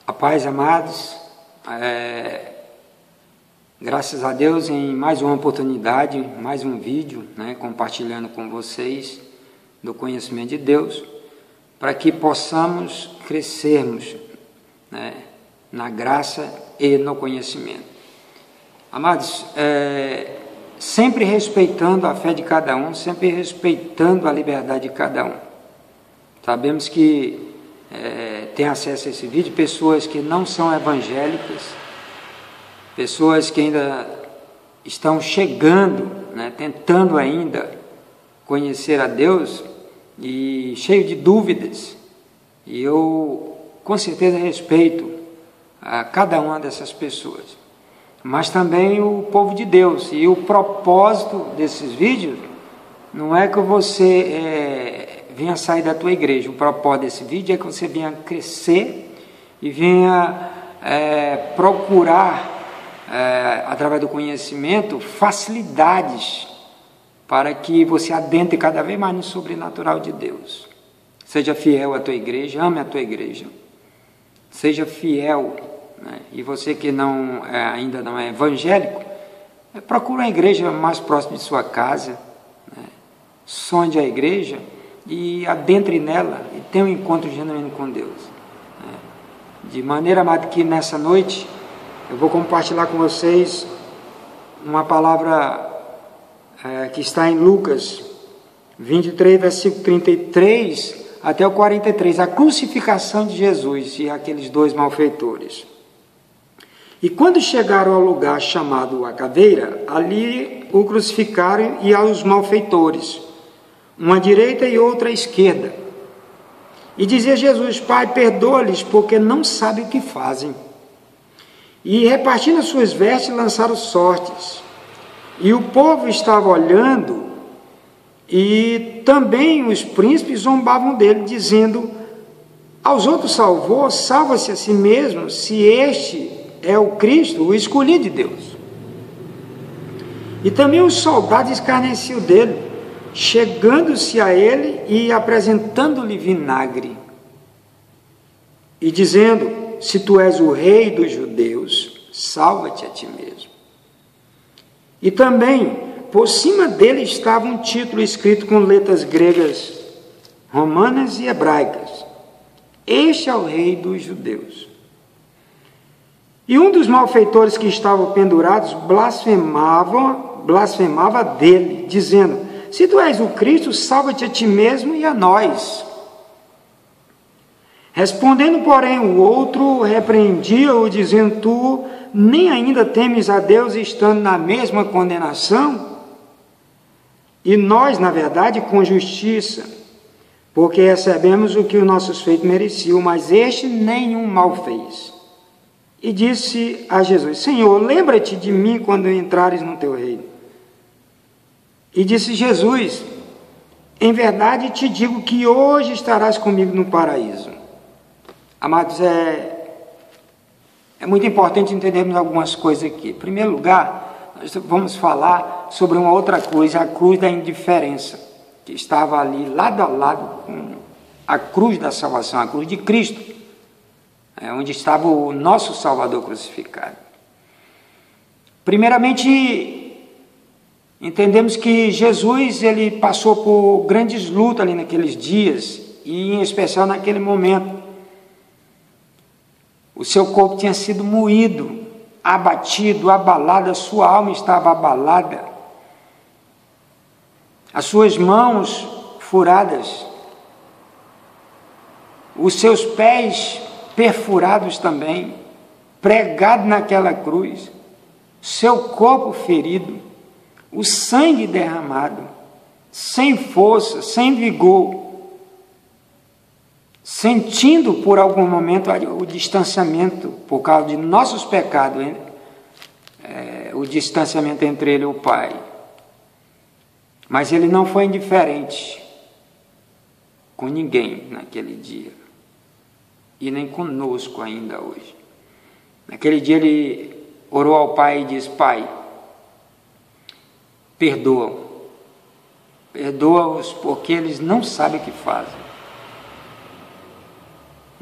A paz, amados, graças a Deus em mais uma oportunidade, mais um vídeo, compartilhando com vocês do conhecimento de Deus, para que possamos crescermos na graça e no conhecimento. Amados, sempre respeitando a fé de cada um, sempre respeitando a liberdade de cada um. Sabemos que tem acesso a esse vídeo pessoas que não são evangélicas, pessoas que ainda estão chegando, tentando ainda conhecer a Deus e cheio de dúvidas. E eu com certeza respeito a cada uma dessas pessoas, mas também o povo de Deus. E o propósito desses vídeos não é que você venha sair da tua igreja. O propósito desse vídeo é que você venha crescer e venha procurar, através do conhecimento, facilidades para que você adentre cada vez mais no sobrenatural de Deus. Seja fiel à tua igreja, ame a tua igreja. Seja fiel, e você que ainda não é evangélico, procure uma igreja mais próxima de sua casa, sonde a igreja e adentre nela e tenha um encontro genuíno com Deus. De maneira, amado, que nessa noite eu vou compartilhar com vocês uma palavra que está em Lucas 23, versículo 33 até o 43, a crucificação de Jesus e aqueles dois malfeitores. E quando chegaram ao lugar chamado a Caveira, ali o crucificaram e aos malfeitores, uma à direita e outra à esquerda. E dizia Jesus: Pai, perdoa-lhes, porque não sabem o que fazem. E repartindo as suas vestes, lançaram sortes. E o povo estava olhando, e também os príncipes zombavam dele, dizendo: aos outros salvou, salva-se a si mesmo, se este é o Cristo, o escolhido de Deus. E também os soldados escarneciam dele, chegando-se a ele e apresentando-lhe vinagre, e dizendo: se tu és o rei dos judeus, salva-te a ti mesmo. E também, por cima dele estava um título escrito com letras gregas, romanas e hebraicas: este é o rei dos judeus. E um dos malfeitores que estavam pendurados blasfemava dele, dizendo: se tu és o Cristo, salva-te a ti mesmo e a nós. Respondendo, porém, o outro repreendia-o, dizendo: tu nem ainda temes a Deus, estando na mesma condenação? E nós, na verdade, com justiça, porque recebemos o que os nossos feitos mereciam, mas este nenhum mal fez. E disse a Jesus: Senhor, lembra-te de mim quando entrares no teu reino. E disse Jesus: em verdade te digo que hoje estarás comigo no paraíso. Amados, é muito importante entendermos algumas coisas aqui. Em primeiro lugar, nós vamos falar sobre uma outra cruz, a cruz da indiferença, que estava ali lado a lado com a cruz da salvação, a cruz de Cristo, onde estava o nosso Salvador crucificado. Primeiramente, entendemos que Jesus ele passou por grandes lutas ali naqueles dias, e em especial naquele momento. O seu corpo tinha sido moído, abatido, abalado, a sua alma estava abalada, as suas mãos furadas, os seus pés perfurados também, pregado naquela cruz, seu corpo ferido, o sangue derramado, sem força, sem vigor, sentindo por algum momento o distanciamento, por causa de nossos pecados, o distanciamento entre ele e o Pai. Mas ele não foi indiferente com ninguém naquele dia, e nem conosco ainda hoje. Naquele dia ele orou ao Pai e disse: Pai, perdoa-os porque eles não sabem o que fazem.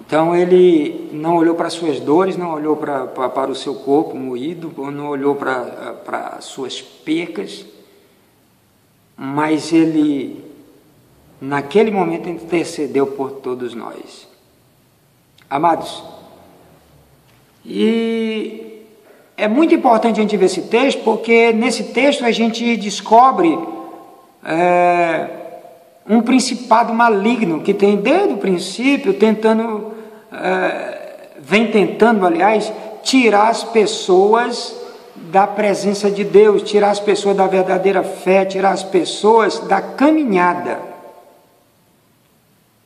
Então ele não olhou para as suas dores, não olhou para o seu corpo moído, não olhou para as suas pecas, mas ele, naquele momento, intercedeu por todos nós. Amados, e é muito importante a gente ver esse texto, porque nesse texto a gente descobre um principado maligno que tem desde o princípio vem tentando, aliás, tirar as pessoas da presença de Deus, tirar as pessoas da verdadeira fé, tirar as pessoas da caminhada.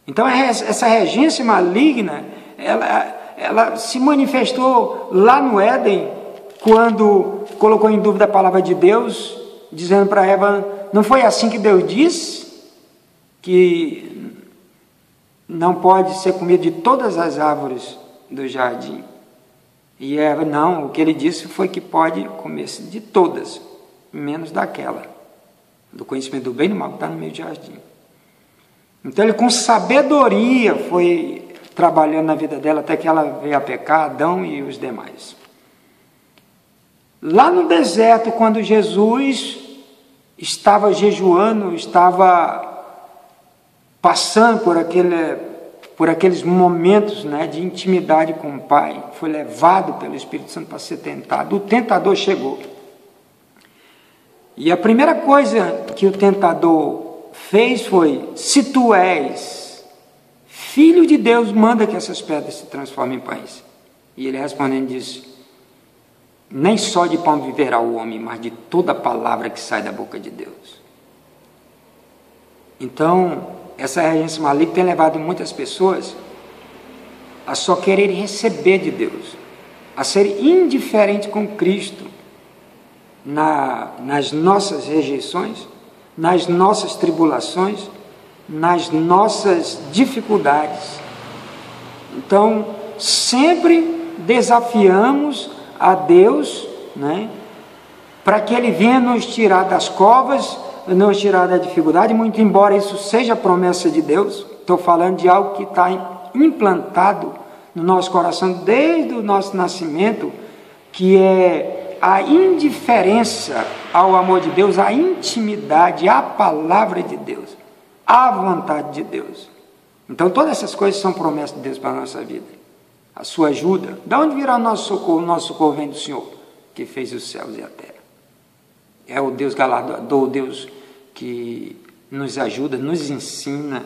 Então essa regência maligna, ela se manifestou lá no Éden, quando colocou em dúvida a palavra de Deus, dizendo para Eva: não foi assim que Deus disse? Que não pode ser comido de todas as árvores do jardim. E Eva: não, o que ele disse foi que pode comer-se de todas, menos daquela, do conhecimento do bem e do mal que está no meio do jardim. Então ele, com sabedoria, foi trabalhando na vida dela até que ela veio a pecar, Adão e os demais. Lá no deserto, quando Jesus estava jejuando, estava passando por aqueles momentos, né, de intimidade com o Pai, foi levado pelo Espírito Santo para ser tentado. O tentador chegou. E a primeira coisa que o tentador fez foi: se tu és Filho de Deus, manda que essas pedras se transformem em pães. E ele respondendo disse: nem só de pão viverá o homem, mas de toda palavra que sai da boca de Deus. Então, essa regência maligna tem levado muitas pessoas a só querer receber de Deus, a ser indiferente com Cristo nas nossas rejeições, nas nossas tribulações, nas nossas dificuldades. Então, sempre desafiamos a Deus, né, para que Ele venha nos tirar das covas, nos tirar da dificuldade, muito embora isso seja promessa de Deus. Estou falando de algo que está implantado no nosso coração desde o nosso nascimento, que é a indiferença ao amor de Deus, a intimidade, à palavra de Deus, à vontade de Deus. Então todas essas coisas são promessas de Deus para a nossa vida. A sua ajuda, de onde virá o nosso socorro? O nosso socorro vem do Senhor, que fez os céus e a terra. É o Deus galardoador, o Deus que nos ajuda, nos ensina,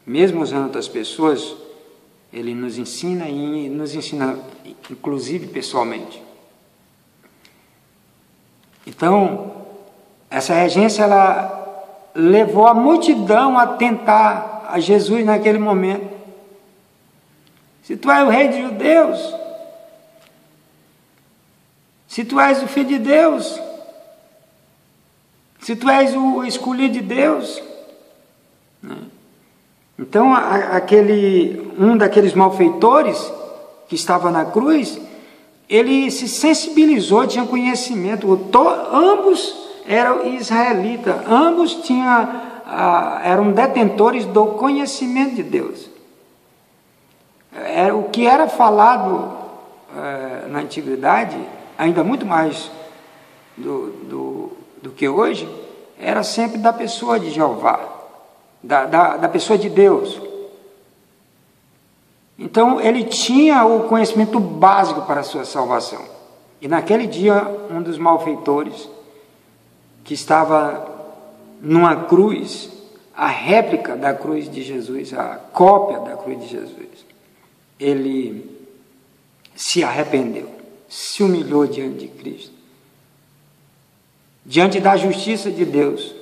mesmo usando outras pessoas, Ele nos ensina e nos ensina, inclusive pessoalmente. Então, essa regência, ela levou a multidão a tentar a Jesus naquele momento. Se tu és o rei dos judeus, se tu és o filho de Deus, se tu és o escolhido de Deus, né? Então um daqueles malfeitores que estava na cruz, ele se sensibilizou, tinha conhecimento, ambos eram israelitas, ambos eram detentores do conhecimento de Deus. O que era falado na antiguidade, ainda muito mais do que hoje, era sempre da pessoa de Jeová, da pessoa de Deus. Então ele tinha o conhecimento básico para a sua salvação. E naquele dia, um dos malfeitores, que estava numa cruz, a réplica da cruz de Jesus, a cópia da cruz de Jesus, ele se arrependeu, se humilhou diante de Cristo, diante da justiça de Deus,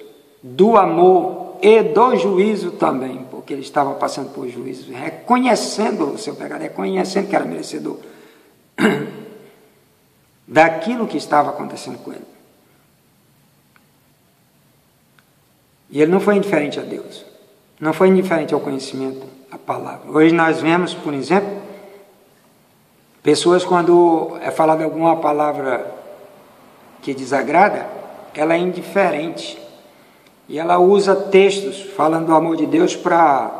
do amor e do juízo também, porque ele estava passando por juízo, reconhecendo o seu pecado, reconhecendo que era merecedor daquilo que estava acontecendo com ele. E ele não foi indiferente a Deus, não foi indiferente ao conhecimento, à palavra. Hoje nós vemos, por exemplo, pessoas, quando é falada alguma palavra que desagrada, ela é indiferente. E ela usa textos falando do amor de Deus para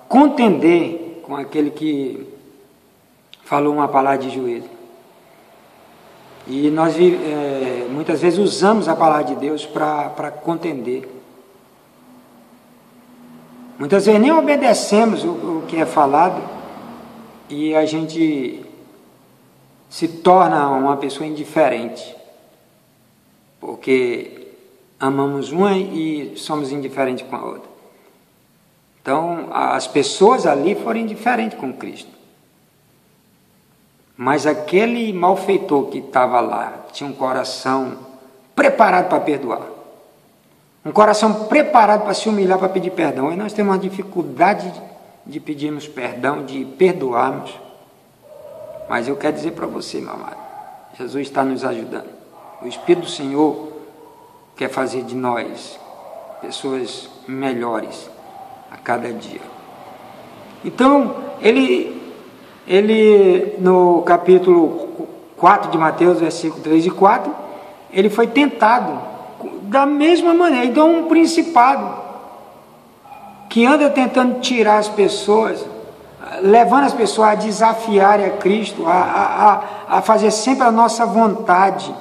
contender com aquele que falou uma palavra de juízo. E nós muitas vezes usamos a palavra de Deus para contender. Muitas vezes nem obedecemos o que é falado e a gente se torna uma pessoa indiferente, porque amamos uma e somos indiferentes com a outra. Então, as pessoas ali foram indiferentes com Cristo. Mas aquele malfeitor que estava lá tinha um coração preparado para perdoar. Um coração preparado para se humilhar, para pedir perdão. E nós temos uma dificuldade de pedirmos perdão, de perdoarmos. Mas eu quero dizer para você, meu amado, Jesus está nos ajudando. O Espírito do Senhor quer fazer de nós pessoas melhores a cada dia. Então, ele no capítulo 4 de Mateus, versículo 3 e 4, ele foi tentado da mesma maneira. Então, um principado que anda tentando tirar as pessoas, levando as pessoas a desafiarem a Cristo, a fazer sempre a nossa vontade.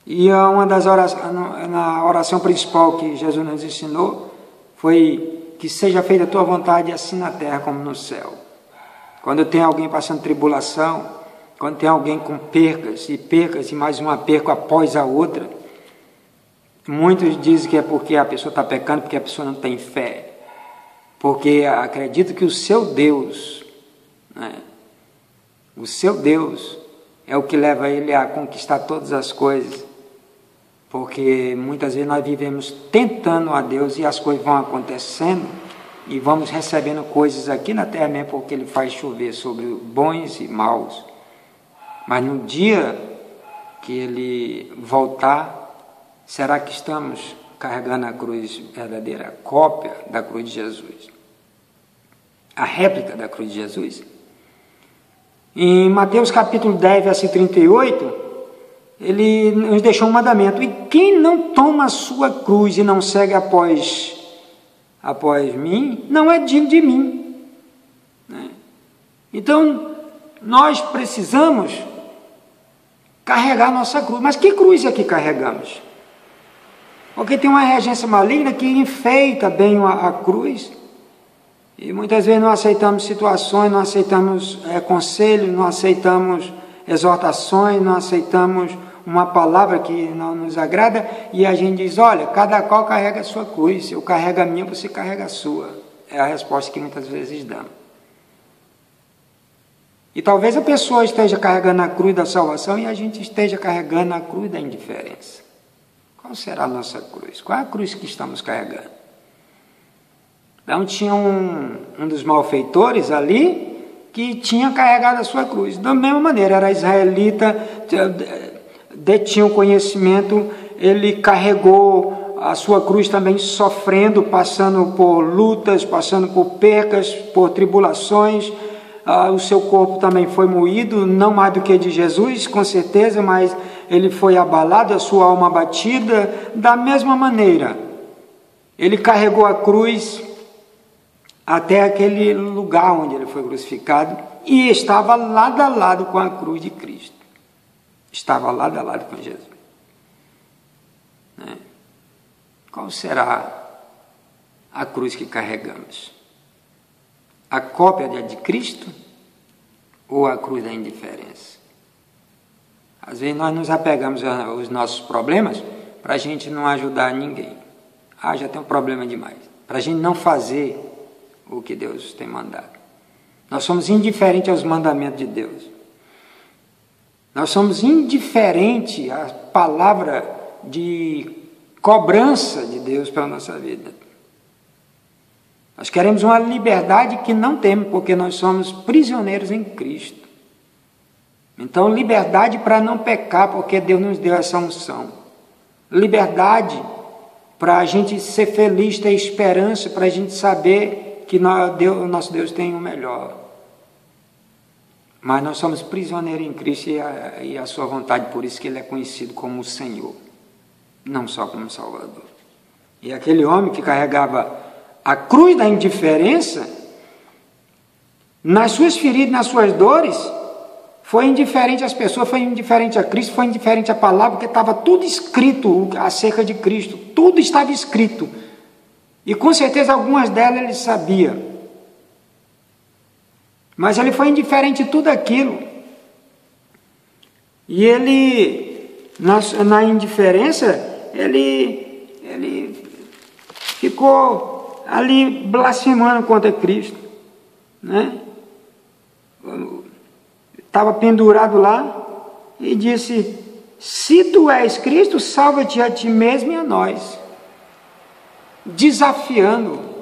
E uma das orações, na oração principal que Jesus nos ensinou, foi que seja feita a tua vontade assim na terra como no céu. Quando tem alguém passando tribulação, quando tem alguém com percas e mais uma perca após a outra, muitos dizem que é porque a pessoa está pecando, porque a pessoa não tem fé, porque acredita que o seu Deus, o seu Deus é o que leva ele a conquistar todas as coisas, porque muitas vezes nós vivemos tentando a Deus e as coisas vão acontecendo e vamos recebendo coisas aqui na terra mesmo, porque Ele faz chover sobre bons e maus. Mas no dia que Ele voltar, será que estamos carregando a cruz verdadeira, a cópia da cruz de Jesus? A réplica da cruz de Jesus? Em Mateus capítulo 10, versículo 38, Ele nos deixou um mandamento: e quem não toma a sua cruz e não segue após mim, não é digno de mim. Então, nós precisamos carregar a nossa cruz. Mas que cruz é que carregamos? Porque tem uma regência maligna que enfeita bem a cruz, e muitas vezes não aceitamos situações, não aceitamos conselhos, não aceitamos exortações, não aceitamos uma palavra que não nos agrada, e a gente diz: olha, cada qual carrega a sua cruz, eu carrego a minha, você carrega a sua. É a resposta que muitas vezes damos. E talvez a pessoa esteja carregando a cruz da salvação e a gente esteja carregando a cruz da indiferença. Qual será a nossa cruz? Qual é a cruz que estamos carregando? Então tinha um dos malfeitores ali que tinha carregado a sua cruz. Da mesma maneira, era israelita, detinha o conhecimento, ele carregou a sua cruz também, sofrendo, passando por lutas, passando por percas, por tribulações. O seu corpo também foi moído, não mais do que de Jesus, com certeza, mas ele foi abalado, a sua alma abatida. Da mesma maneira, ele carregou a cruz até aquele lugar onde ele foi crucificado e estava lado a lado com a cruz de Cristo. Estava lado a lado com Jesus. Qual será a cruz que carregamos? A cópia de Cristo ou a cruz da indiferença? Às vezes nós nos apegamos aos nossos problemas para a gente não ajudar ninguém. Já tem um problema demais. Para a gente não fazer o que Deus tem mandado. Nós somos indiferentes aos mandamentos de Deus. Nós somos indiferentes à palavra de cobrança de Deus pela nossa vida. Nós queremos uma liberdade que não temos, porque nós somos prisioneiros em Cristo. Então, liberdade para não pecar, porque Deus nos deu essa unção. Liberdade para a gente ser feliz, ter esperança, para a gente saber que o nosso Deus tem o melhor. Mas nós somos prisioneiros em Cristo e a sua vontade, por isso que Ele é conhecido como o Senhor, não só como Salvador. E aquele homem que carregava A cruz da indiferença, nas suas feridas, nas suas dores, foi indiferente às pessoas, foi indiferente a Cristo, foi indiferente à palavra, porque estava tudo escrito acerca de Cristo, tudo estava escrito. E com certeza algumas delas ele sabia. Mas ele foi indiferente de tudo aquilo. E ele, na indiferença, ele ficou ali blasfemando contra Cristo, né? Estava pendurado lá e disse: se tu és Cristo, salva-te a ti mesmo e a nós. Desafiando.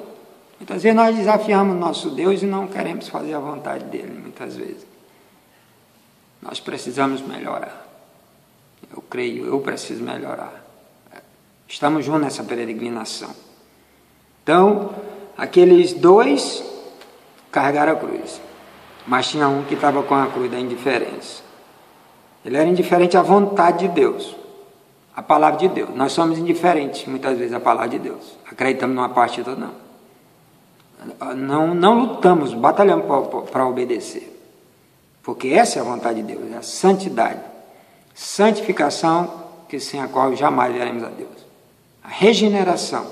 Muitas vezes nós desafiamos nosso Deus e não queremos fazer a vontade dele, muitas vezes. Nós precisamos melhorar. Eu creio, eu preciso melhorar. Estamos juntos nessa peregrinação. Então, aqueles dois carregaram a cruz. Mas tinha um que estava com a cruz da indiferença. Ele era indiferente à vontade de Deus, à palavra de Deus. Nós somos indiferentes, muitas vezes, à palavra de Deus. Acreditamos numa parte ou não. Não lutamos, batalhamos para obedecer. Porque essa é a vontade de Deus, é a santidade. Santificação, que sem a qual jamais veremos a Deus. A regeneração.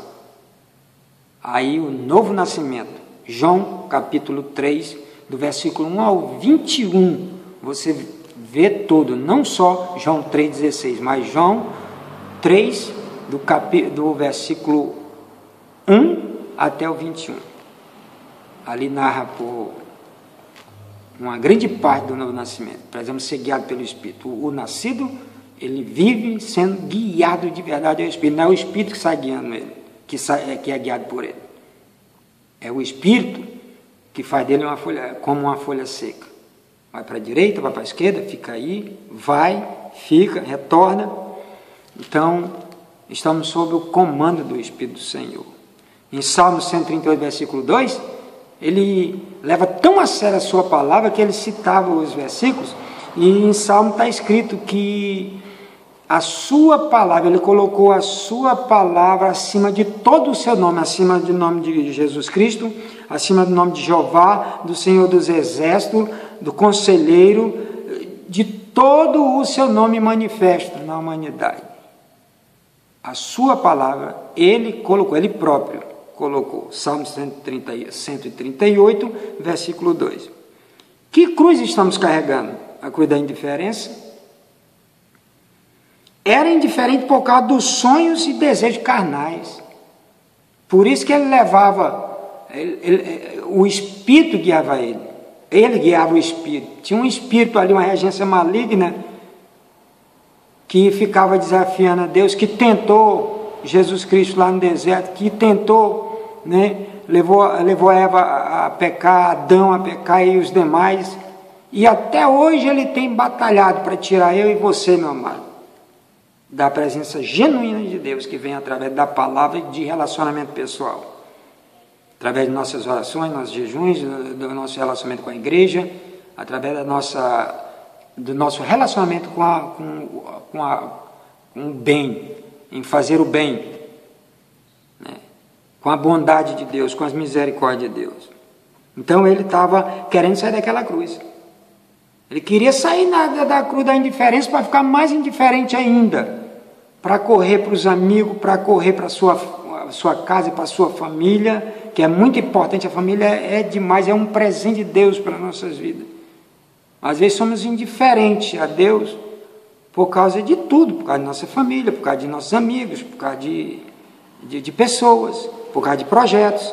Aí o novo nascimento. João capítulo 3, do versículo 1 ao 21, você vê tudo, não só João 3,16, mas João 3, do versículo 1 até o 21. Ali narra por uma grande parte do novo nascimento. Precisamos ser guiados pelo Espírito. O nascido, ele vive sendo guiado de verdade ao Espírito. Não é o Espírito que sai guiando ele, que é guiado por ele. É o Espírito que faz dele como uma folha seca. Vai para a direita, vai para a esquerda, fica aí, vai, fica, retorna. Então, estamos sob o comando do Espírito do Senhor. Em Salmo 138, versículo 2, ele leva tão a sério a sua palavra que ele citava os versículos, e em Salmo está escrito que a sua palavra, ele colocou a sua palavra acima de todo o seu nome, acima do nome de Jesus Cristo, acima do nome de Jeová, do Senhor dos Exércitos, do Conselheiro, de todo o seu nome manifesto na humanidade. A sua palavra, ele colocou, ele próprio colocou. Salmo 138, versículo 2. Que cruz estamos carregando? A cruz da indiferença? Era indiferente por causa dos sonhos e desejos carnais. Por isso que ele levava, o Espírito guiava ele. Ele guiava o Espírito. Tinha um Espírito ali, uma regência maligna, que ficava desafiando a Deus, que tentou Jesus Cristo lá no deserto, que tentou, né, levou Eva a pecar, Adão a pecar e os demais. E até hoje ele tem batalhado para tirar eu e você, meu amado, da presença genuína de Deus, que vem através da palavra e de relacionamento pessoal, através de nossas orações, nossos jejuns, do nosso relacionamento com a igreja, através do nosso relacionamento com o bem, em fazer o bem, né? Com a bondade de Deus, com as misericórdias de Deus. Então ele estava querendo sair daquela cruz. Ele queria sair da cruz da indiferença para ficar mais indiferente ainda, para correr para os amigos, para correr para a sua casa, para a sua família, que é muito importante. A família é demais, é um presente de Deus para as nossas vidas. Às vezes somos indiferentes a Deus por causa de tudo, por causa de nossa família, por causa de nossos amigos, por causa de pessoas, por causa de projetos,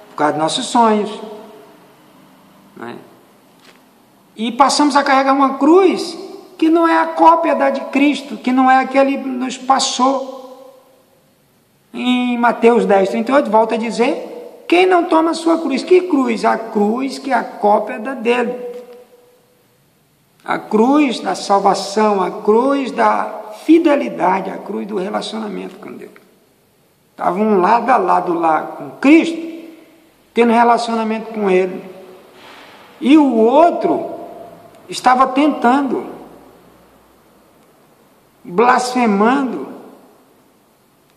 por causa de nossos sonhos, né? E passamos a carregar uma cruz que não é a cópia da de Cristo, que não é a que ele nos passou. Em Mateus 10, 38, volta a dizer: quem não toma a sua cruz? Que cruz? A cruz que é a cópia da dele. A cruz da salvação, a cruz da fidelidade, a cruz do relacionamento com Deus. Estavam lado a lado lá com Cristo, tendo relacionamento com Ele. E o outro estava tentando, blasfemando,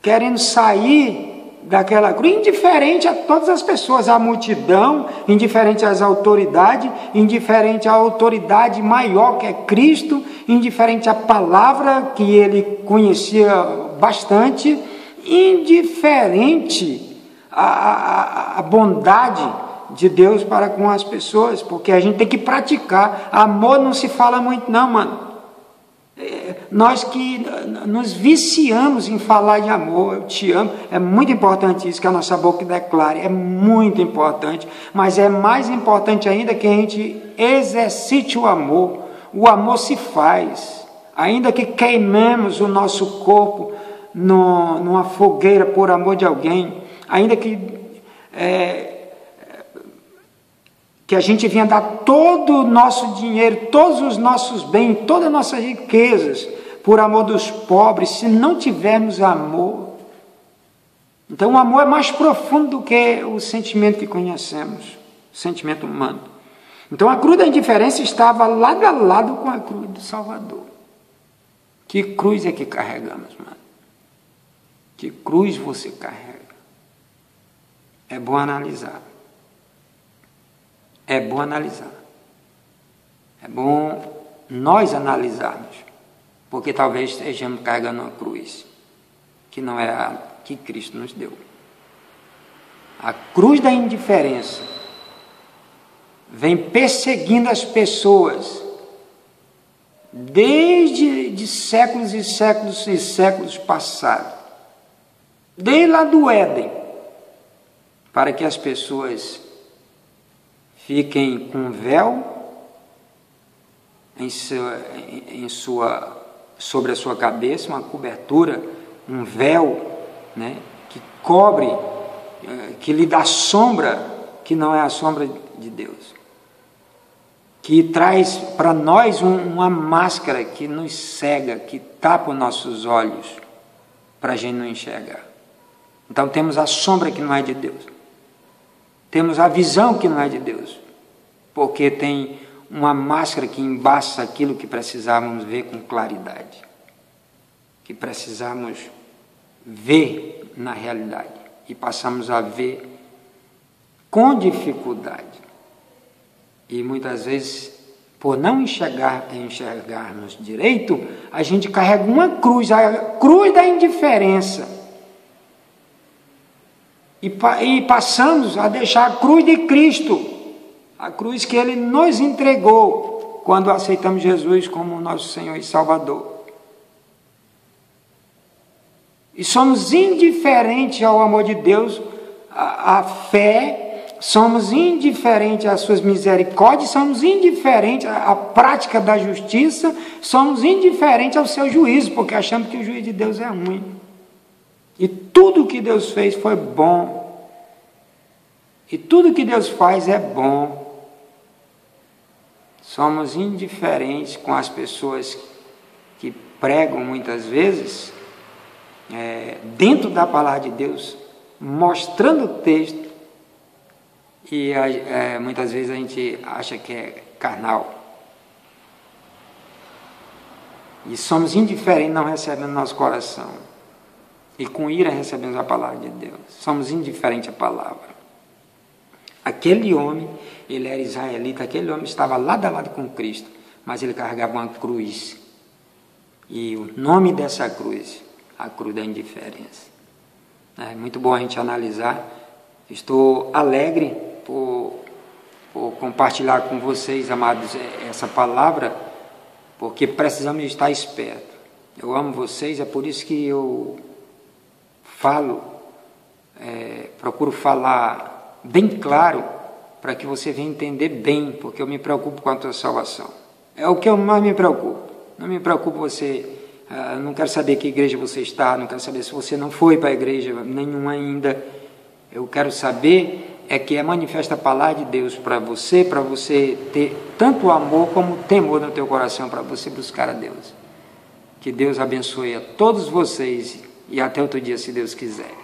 querendo sair daquela cruz, indiferente a todas as pessoas, à multidão, indiferente às autoridades, indiferente à autoridade maior que é Cristo, indiferente à palavra que ele conhecia bastante, indiferente à bondade de Deus para com as pessoas, porque a gente tem que praticar. Amor não se fala muito não, mano. Nós que nos viciamos em falar de amor, eu te amo, é muito importante isso que a nossa boca declare, é muito importante, mas é mais importante ainda que a gente exercite o amor. O amor se faz, ainda que queimemos o nosso corpo numa fogueira por amor de alguém, ainda que a gente venha dar todo o nosso dinheiro, todos os nossos bens, todas as nossas riquezas, por amor dos pobres, se não tivermos amor. Então o amor é mais profundo do que o sentimento que conhecemos, o sentimento humano. Então a cruz da indiferença estava lado a lado com a cruz do Salvador. Que cruz é que carregamos, mano? Que cruz você carrega? É bom analisar. É bom analisar. É bom nós analisarmos. Porque talvez estejamos carregando uma cruz que não é a que Cristo nos deu. A cruz da indiferença vem perseguindo as pessoas desde séculos e séculos e séculos passados. Desde lá do Éden, para que as pessoas fiquem com véu sobre a sua cabeça, uma cobertura, um véu, né, que cobre, que lhe dá sombra, que não é a sombra de Deus, que traz para nós uma máscara que nos cega, que tapa os nossos olhos, para a gente não enxergar. Então temos a sombra que não é de Deus, temos a visão que não é de Deus, porque tem uma máscara que embaça aquilo que precisávamos ver com claridade, que precisamos ver na realidade, e passamos a ver com dificuldade. E muitas vezes, por não enxergarmos direito, a gente carrega uma cruz, a cruz da indiferença, e passamos a deixar a cruz de Cristo, a cruz que Ele nos entregou quando aceitamos Jesus como nosso Senhor e Salvador. E somos indiferentes ao amor de Deus, à fé, somos indiferentes às suas misericórdias, somos indiferentes à prática da justiça, somos indiferentes ao seu juízo, porque achamos que o juízo de Deus é ruim. E tudo que Deus fez foi bom. E tudo que Deus faz é bom. Somos indiferentes com as pessoas que pregam muitas vezes, dentro da palavra de Deus, mostrando o texto, e muitas vezes a gente acha que é carnal. E somos indiferentes, não recebendo no nosso coração. E com ira recebemos a palavra de Deus. Somos indiferentes à palavra. Aquele homem, ele era israelita, aquele homem estava lado a lado com Cristo, mas ele carregava uma cruz. E o nome dessa cruz, a cruz da indiferença. É muito bom a gente analisar. Estou alegre por compartilhar com vocês, amados, essa palavra, porque precisamos estar espertos. Eu amo vocês, é por isso que eu procuro falar bem claro, para que você venha entender bem, porque eu me preocupo com a tua salvação. É o que eu mais me preocupo. Não me preocupo não quero saber que igreja você está, não quero saber se você não foi para a igreja nenhuma ainda. Eu quero saber que é manifesta a palavra de Deus para você ter tanto amor como temor no teu coração, para você buscar a Deus. Que Deus abençoe a todos vocês e até outro dia, se Deus quiser.